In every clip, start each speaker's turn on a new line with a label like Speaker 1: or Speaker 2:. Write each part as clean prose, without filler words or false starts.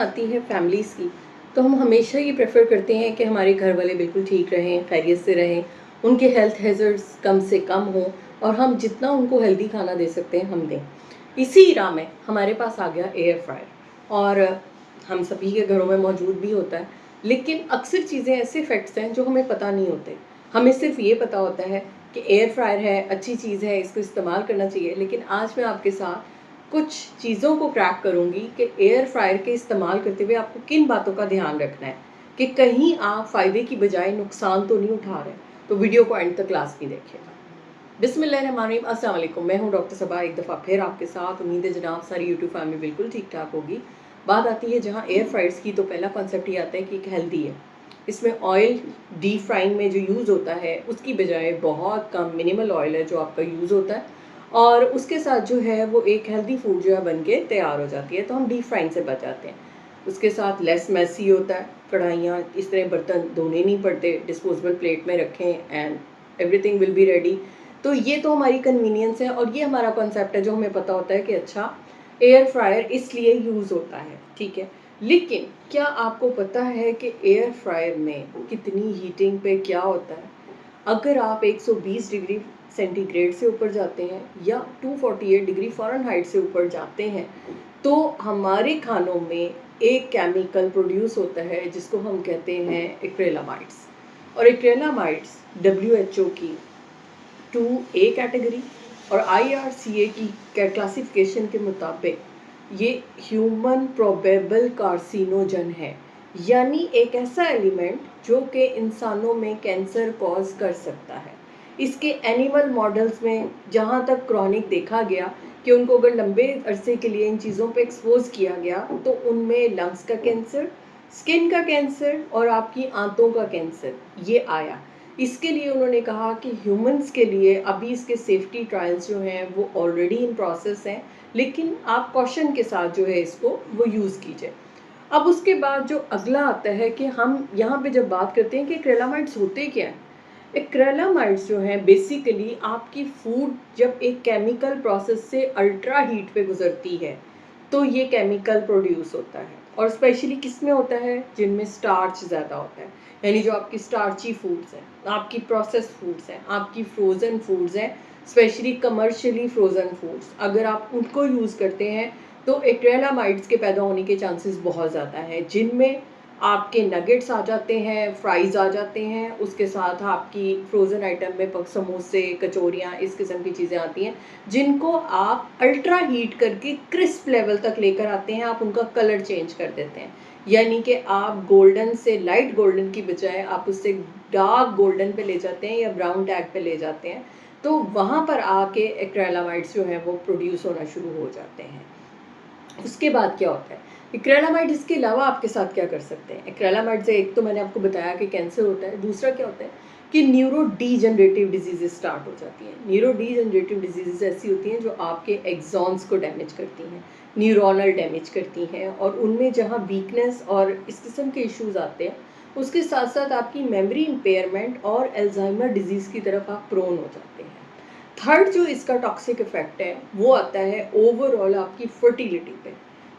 Speaker 1: आती है फैमिलीज़ की, तो हम हमेशा ये प्रेफ़र करते हैं कि हमारे घर वाले बिल्कुल ठीक रहें, खैरियत से रहें, उनके हेल्थ हैज़र्ड्स कम से कम हों और हम जितना उनको हेल्दी खाना दे सकते हैं, हम दें। इसी राह में हमारे पास आ गया एयर फ्रायर और हम सभी के घरों में मौजूद भी होता है, लेकिन अक्सर चीज़ें ऐसे फैक्ट्स हैं जो हमें पता नहीं होते। हमें सिर्फ़ ये पता होता है कि एयर फ्रायर है, अच्छी चीज़ है, इसको इस्तेमाल करना चाहिए, लेकिन आज मैं आपके साथ कुछ चीज़ों को क्रैक करूँगी कि एयर फ्रायर के इस्तेमाल करते हुए आपको किन बातों का ध्यान रखना है कि कहीं आप फ़ायदे की बजाय नुकसान तो नहीं उठा रहे। तो वीडियो को एंड तक लाज़मी देखिएगा। बिस्मिल्लाहिर्रहमानिर्रहीम, अस्सलाम वालेकुम। मैं हूँ डॉक्टर सबा, एक दफ़ा फिर आपके साथ। उम्मीद है जनाब सारी यूट्यूब फैमिली बिल्कुल ठीक-ठाक होगी। बात आती है जहाँ एयर फ्रायर्स की, तो पहला कॉन्सेप्ट ये आता है कि एक हेल्दी है। इसमें ऑयल डीप फ्राइंग में जो यूज़ होता है, उसकी बजाय बहुत कम मिनिमल ऑयल है जो आपका यूज़ होता है और उसके साथ जो है वो एक हेल्दी फूड जो है बन के तैयार हो जाती है, तो हम डीप फ्राइंग से बच जाते हैं। उसके साथ लेस मेसी होता है, कढ़ाइयाँ इस तरह बर्तन धोने नहीं पड़ते, डिस्पोजेबल प्लेट में रखें and everything will be ready. तो ये तो हमारी कन्वीनियंस है और ये हमारा कॉन्सेप्ट है जो हमें पता होता है कि अच्छा एयर फ्रायर इसलिए यूज़ होता है, ठीक है। लेकिन क्या आपको पता है कि एयर फ्रायर में कितनी हीटिंग पे क्या होता है? अगर आप 120 डिग्री सेंटीग्रेड से ऊपर जाते हैं या 248 डिग्री फ़ारेनहाइट से ऊपर जाते हैं, तो हमारे खानों में एक केमिकल प्रोड्यूस होता है जिसको हम कहते हैं एक्रेलामाइड्स। और एक्रेलामाइड्स डब्ल्यूएचओ की 2A कैटेगरी और IRCA की क्लासिफिकेशन के मुताबिक ये ह्यूमन प्रोबेबल कार्सिनोजन है, यानी एक ऐसा एलिमेंट जो कि इंसानों में कैंसर कॉज कर सकता है। इसके एनिमल मॉडल्स में जहाँ तक क्रॉनिक देखा गया कि उनको अगर लंबे अरसे के लिए इन चीज़ों पे एक्सपोज किया गया तो उनमें लंग्स का कैंसर, स्किन का कैंसर और आपकी आंतों का कैंसर ये आया। इसके लिए उन्होंने कहा कि ह्यूमंस के लिए अभी इसके सेफ्टी ट्रायल्स जो हैं वो ऑलरेडी इन प्रोसेस हैं, लेकिन आप कॉशन के साथ जो है इसको वो यूज़ कीजिए। अब उसके बाद जो अगला आता है कि हम यहाँ पे जब बात करते हैं कि एक्रेलामाइड्स होते क्या हैं? एक्रेलामाइड्स जो हैं बेसिकली आपकी फूड जब एक केमिकल प्रोसेस से अल्ट्रा हीट पे गुजरती है, तो ये केमिकल प्रोड्यूस होता है और स्पेशली किस में होता है? जिनमें स्टार्च ज़्यादा होता है, यानी जो आपकी स्टार्ची फूड्स हैं, आपकी प्रोसेस्ड फूड्स हैं, आपकी फ्रोज़न फूड्स हैं, स्पेशली कमर्शियली फ्रोज़न फूड्स, अगर आप उनको यूज़ करते हैं तो एक्रेलामाइड्स के पैदा होने के चांसेस बहुत ज़्यादा हैं, जिनमें आपके नगेट्स आ जाते हैं, फ्राइज़ आ जाते हैं, उसके साथ आपकी फ्रोज़न आइटम में समोसे, कचौरियाँ, इस किस्म की चीज़ें आती हैं, जिनको आप अल्ट्रा हीट करके क्रिस्प लेवल तक लेकर आते हैं, आप उनका कलर चेंज कर देते हैं। यानी कि आप गोल्डन से लाइट गोल्डन की बजाय आप उससे डार्क गोल्डन पे ले जाते हैं या ब्राउन टैग पे ले जाते हैं, तो वहाँ पर आके एक्रेलामाइड्स जो हैं वो प्रोड्यूस होना शुरू हो जाते हैं। उसके बाद क्या होता है? एक्रेलामाइड इसके अलावा आपके साथ क्या कर सकते हैं? एक्रेलामाइड से एक तो मैंने आपको बताया कि कैंसर होता है, दूसरा क्या होता है कि न्यूरो डीजनरेटिव डिजीज़ेज़ स्टार्ट हो जाती हैं। न्यूरो डीजनरेटिव डिजीज़ेज़ ऐसी होती हैं जो आपके एक्सॉन्स को डैमेज करती हैं, न्यूरोनल डैमेज करती हैं और उनमें जहाँ वीकनेस और इस किस्म के इश्यूज़ आते हैं, उसके साथ-साथ आपकी मेमोरी इम्पेयरमेंट और अल्ज़ाइमर डिज़ीज़ की तरफ आप प्रोन हो जाते हैं। थर्ड जो इसका टॉक्सिक इफ़ेक्ट है, वो आता है ओवरऑल आपकी फर्टिलिटी पे,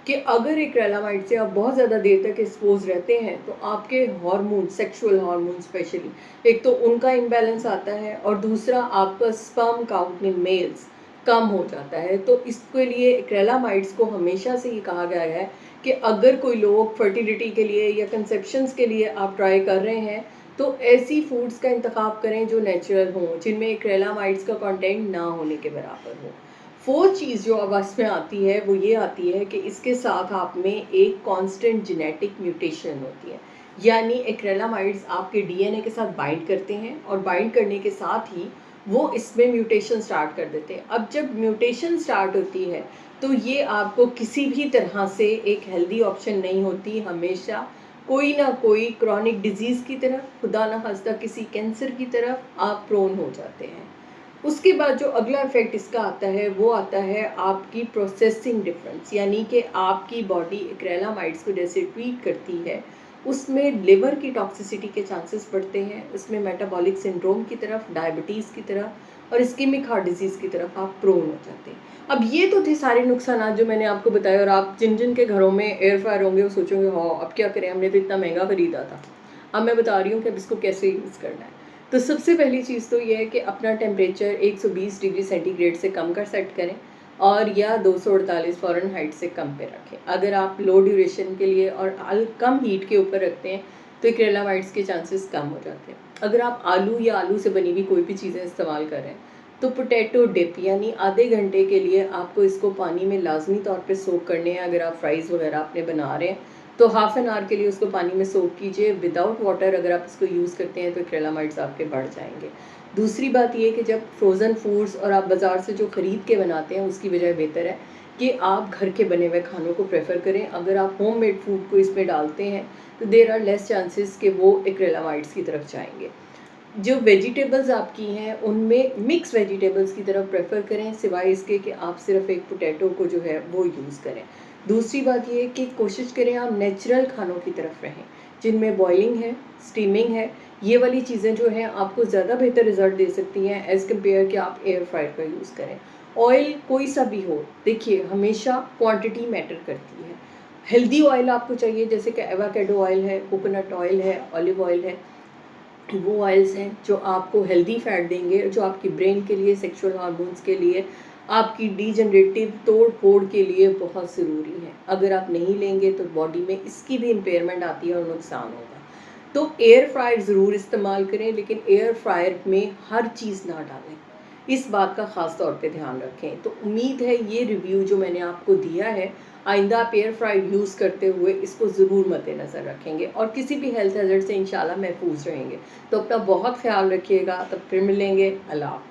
Speaker 1: कि अगर एक्रेलामाइड से आप बहुत ज़्यादा देर तक एक्सपोज़ रहते हैं, तो आपके हार्मोन, सेक्सुअल हार्मोन स्पेशली, एक तो उनका इम्बैलेंस आता है और दूसरा आपका स्पर्म काउंट में मेल्स कम हो जाता है। तो इसके लिए एक्रेलामाइड्स को हमेशा से ये कहा गया है कि अगर कोई लोग फर्टिलिटी के लिए या कंसेप्शंस के लिए आप ट्राई कर रहे हैं, तो ऐसी फूड्स का इंतखाब करें जो नेचुरल हों, जिनमें एक्रेलामाइड्स का कंटेंट ना होने के बराबर हो। फोर्थ चीज़ जो अब इसमें आती है वो ये आती है कि इसके साथ आप में एक कांस्टेंट जेनेटिक म्यूटेशन होती है, यानी एक्रेलामाइड्स आपके डीएनए के साथ बाइंड करते हैं और बाइंड करने के साथ ही वो इसमें म्यूटेशन स्टार्ट कर देते हैं। अब जब म्यूटेशन स्टार्ट होती है तो ये आपको किसी भी तरह से एक हेल्दी ऑप्शन नहीं होती, हमेशा कोई ना कोई क्रॉनिक डिजीज़ की तरफ, खुदा ना खास्ता किसी कैंसर की तरफ आप प्रोन हो जाते हैं। उसके बाद जो अगला इफ़ेक्ट इसका आता है वो आता है आपकी प्रोसेसिंग डिफरेंस, यानी कि आपकी बॉडी एक्रेलामाइड्स को जैसे ट्रीट करती है, उसमें लिवर की टॉक्सिसिटी के चांसेस बढ़ते हैं, उसमें मेटाबॉलिक सिंड्रोम की तरफ, डायबिटीज़ की तरफ और इस्केमिक हार्ट डिजीज़ की तरफ आप प्रोन हो जाते हैं। अब ये तो थे सारे नुकसानात जो मैंने आपको बताए, और आप जिन-जिन के घरों में एयर फ्रायर होंगे वो सोचोगे हाँ, अब क्या करें, हमने तो इतना महँगा खरीदा था। अब मैं बता रही हूँ कि अब इसको कैसे यूज़ करना है। तो सबसे पहली चीज़ तो ये है कि अपना टेम्परेचर 120 डिग्री सेंटीग्रेड से कम कर सेट करें, और या 248 फ़ारेनहाइट से कम पे रखें। अगर आप लो ड्यूरेशन के लिए और कम हीट के ऊपर रखते हैं तो एक्रेलामाइड्स के चांसेस कम हो जाते हैं। अगर आप आलू या आलू से बनी हुई कोई भी चीज़ें इस्तेमाल कर रहे हैं तो पोटैटो डिप यानी आधे घंटे के लिए आपको इसको पानी में लाजमी तौर पे सोक करने हैं। अगर आप फ्राइज़ वगैरह अपने बना रहे हैं तो हाफ़ एन आवर के लिए उसको पानी में सोक कीजिए विदाउट वाटर। अगर आप इसको यूज़ करते हैं तो एक्रेलामाइड्स आपके बढ़ जाएंगे। दूसरी बात ये कि जब फ्रोज़न फूड्स और आप बाज़ार से जो ख़रीद के बनाते हैं उसकी बजाय बेहतर है कि आप घर के बने हुए खानों को प्रेफर करें। अगर आप होममेड फूड को इसमें डालते हैं तो देयर आर लेस चांसेस कि वो एक्रेलामाइड्स की तरफ जाएंगे। जो वेजिटेबल्स आपकी हैं उनमें मिक्स वेजिटेबल्स की तरफ प्रेफर करें, सिवाय इसके कि आप सिर्फ एक पोटैटो को जो है वो यूज़ करें। दूसरी बात ये है कि कोशिश करें आप नेचुरल खानों की तरफ रहें, जिनमें बॉइलिंग है, स्टीमिंग है। ये वाली चीज़ें जो हैं आपको ज़्यादा बेहतर रिज़ल्ट दे सकती हैं एज़ कम्पेयर कि आप एयर फ्रायर का यूज़ करें। ऑयल कोई सा भी हो, देखिए हमेशा क्वांटिटी मैटर करती है। हेल्दी ऑयल आपको चाहिए, जैसे कि एवोकाडो ऑयल है, कोकोनट ऑयल है, ऑलिव ऑयल है। वो ऑयल्स हैं जो आपको हेल्दी फैट देंगे, जो आपकी ब्रेन के लिए, सेक्सुअल हार्मोन्स के लिए, आपकी डीजनरेटिव तोड़-फोड़ के लिए बहुत ज़रूरी है। अगर आप नहीं लेंगे तो बॉडी में इसकी भी इम्पेयरमेंट आती है और नुकसान होगा। तो एयर फ्रायर ज़रूर इस्तेमाल करें, लेकिन एयर फ्रायर में हर चीज़ ना डालें। इस बात का ख़ास तौर पे ध्यान रखें। तो उम्मीद है ये रिव्यू जो मैंने आपको दिया है, आइंदा आप एयर फ्रायर यूज़ करते हुए इसको ज़रूर मद्देनज़र रखेंगे और किसी भी हेल्थ हैज़र्ड से इंशाल्लाह महफूज़ रहेंगे। तो अपना बहुत ख़्याल रखिएगा, तब फिर मिलेंगे। अल्लाह हाफ़िज़।